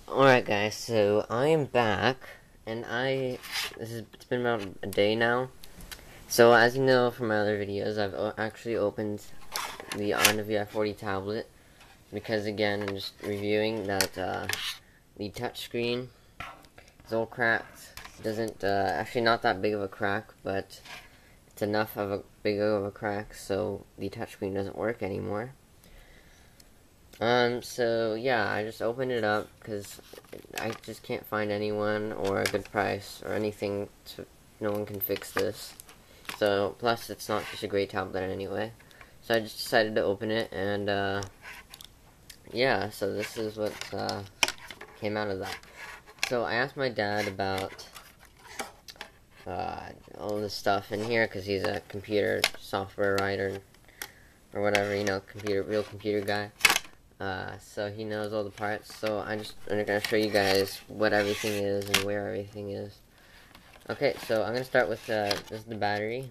Alright guys, so I am back, and it's been about a day now. So as you know from my other videos, I've actually opened the Onda Vi40 tablet, because again, I'm just reviewing that the touchscreen is all cracked. It doesn't, actually not that big of a crack, but it's enough of a big of a crack so the touchscreen doesn't work anymore. So yeah, I just opened it up because I just can't find anyone or a good price or anything no one can fix this. So, plus it's not just a great tablet anyway. So I just decided to open it, and yeah, so this is what came out of that. So I asked my dad about all this stuff in here because he's a computer software writer or whatever, you know, real computer guy. So he knows all the parts, so I'm gonna show you guys what everything is and where everything is. Okay, so I'm gonna start with, this is the battery.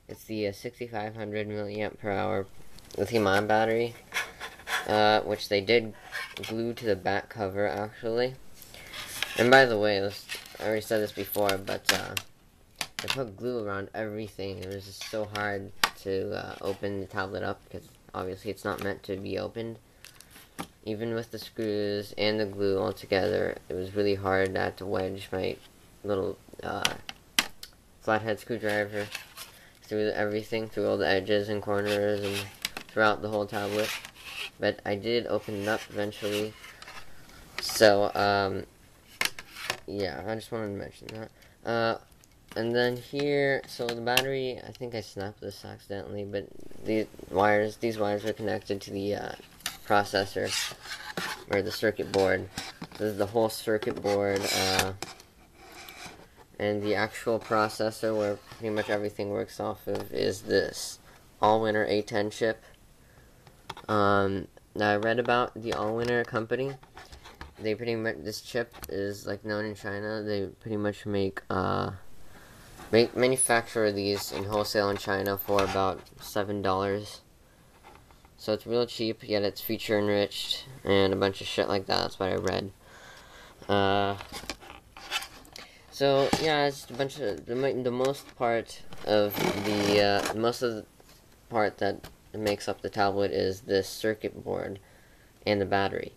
It's the 6500 milliamp per hour lithium-ion battery, which they did glue to the back cover, actually. And by the way, I already said this before, but, they put glue around everything. It was just so hard to, open the tablet up, because obviously it's not meant to be opened. Even with the screws and the glue all together, it was really hard not to wedge my little flathead screwdriver through everything, through all the edges and corners and throughout the whole tablet. But I did open it up eventually. So, yeah, I just wanted to mention that. And then here, so the battery, I think I snapped this accidentally, but these wires are connected to the processor, or the circuit board. This is the whole circuit board, and the actual processor where pretty much everything works off of is this Allwinner A10 chip. Now I read about the Allwinner company. They pretty much, this chip is like known in China. They pretty much manufacture these in wholesale in China for about $7. So it's real cheap, yet it's feature enriched and a bunch of shit like that. That's what I read. So yeah, it's a bunch of the most part of the part that makes up the tablet is this circuit board and the battery.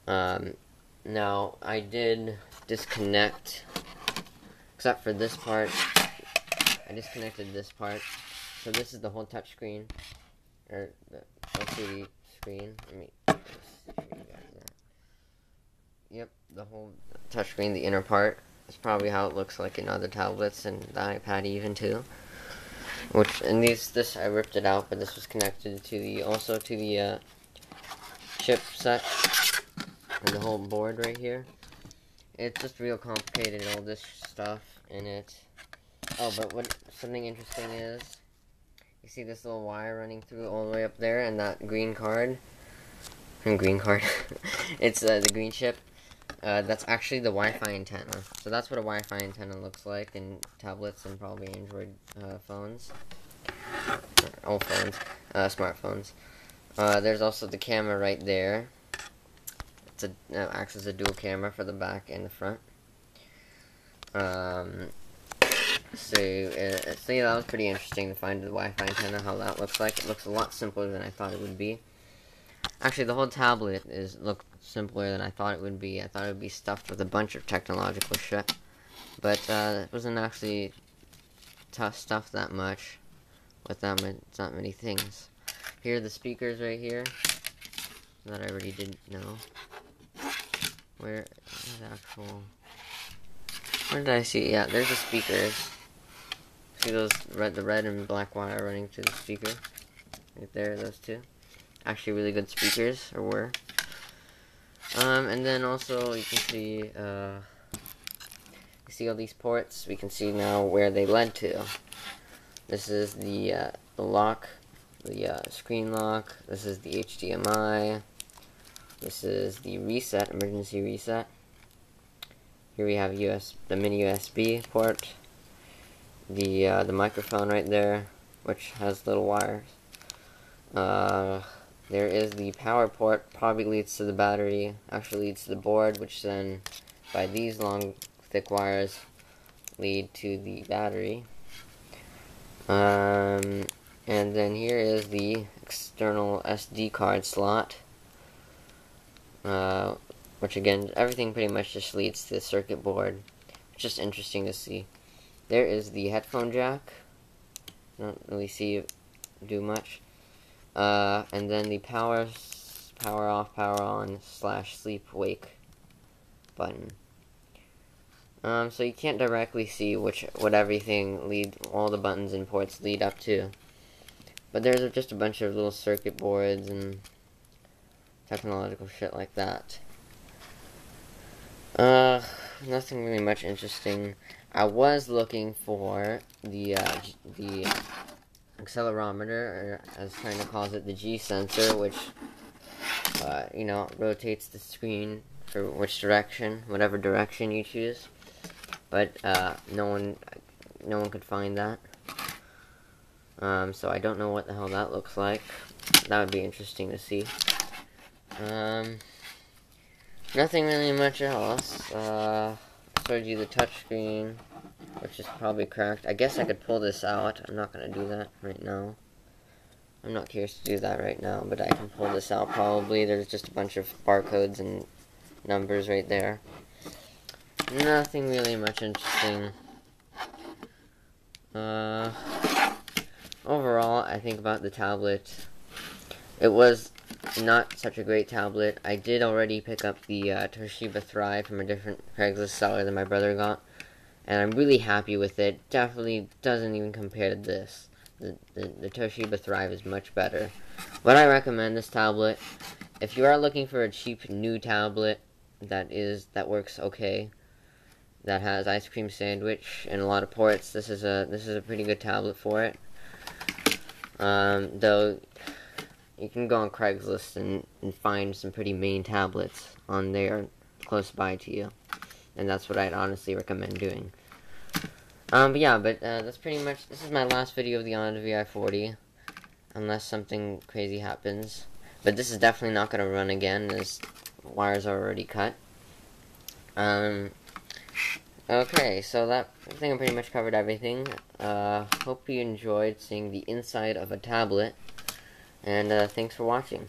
Now I did disconnect, except for this part. I disconnected this part. So this is the whole touch screen, or the LCD screen. Let me show you guys that. Yep, the whole touchscreen, the inner part. It's probably how it looks like in other tablets and the iPad even too. This I ripped it out, but this was connected to the chipset and the whole board right here. It's just real complicated, all this stuff in it. Oh, but something interesting is, you see this little wire running through all the way up there, and that green card. It's the green chip. That's actually the Wi-Fi antenna. So that's what a Wi-Fi antenna looks like in tablets and probably Android phones. All phones, smartphones. There's also the camera right there. It acts as a dual camera for the back and the front. So yeah, that was pretty interesting to find the Wi-Fi antenna, how that looks like. It looks a lot simpler than I thought it would be. Actually, the whole tablet looked simpler than I thought it would be. I thought it would be stuffed with a bunch of technological shit. But it wasn't actually stuffed that much with that many things. Here are the speakers right here that I already did know. Where did I see? Yeah, there's the speakers. See those the red and black wire running to the speaker? Right there, those two. Actually really good speakers, or were. And then also you can see, you see all these ports. We can see now where they led to. This is the lock, the screen lock. This is the HDMI. This is the reset, emergency reset. Here we have the mini USB port. The microphone right there, which has little wires. The there is the power port, probably leads to the battery, actually leads to the board, which then, by these long, thick wires, lead to the battery. And then here is the external SD card slot, which again, everything pretty much just leads to the circuit board. It's just interesting to see. There is the headphone jack. Don't really see it do much. And then the power off, power on / sleep wake button. So you can't directly see what everything all the buttons and ports lead up to. But there's just a bunch of little circuit boards and technological shit like that. Nothing really much interesting. I was looking for the accelerometer, or as China calls it, the G sensor, which rotates the screen for which direction, whatever direction you choose. But no one could find that. So I don't know what the hell that looks like. That would be interesting to see. Nothing really much else. I showed you the touchscreen, which is probably cracked. I guess I could pull this out. I'm not going to do that right now. I'm not curious to do that right now, but I can pull this out probably. There's just a bunch of barcodes and numbers right there. Nothing really much interesting. Overall, I think about the tablet, it was not such a great tablet. I did already pick up the Toshiba Thrive from a different Craigslist seller that my brother got, and I'm really happy with it. Definitely doesn't even compare to this. The Toshiba Thrive is much better. Would I recommend this tablet? If you are looking for a cheap new tablet that works okay, that has ice cream sandwich and a lot of ports, this is a pretty good tablet for it. Though you can go on Craigslist and find some pretty mean tablets on there close by to you, and that's what I'd honestly recommend doing. That's pretty much, this is my last video of the Onda Vi40, unless something crazy happens. But this is definitely not going to run again, as wires are already cut. Okay, so I think I pretty much covered everything. Hope you enjoyed seeing the inside of a tablet, and thanks for watching.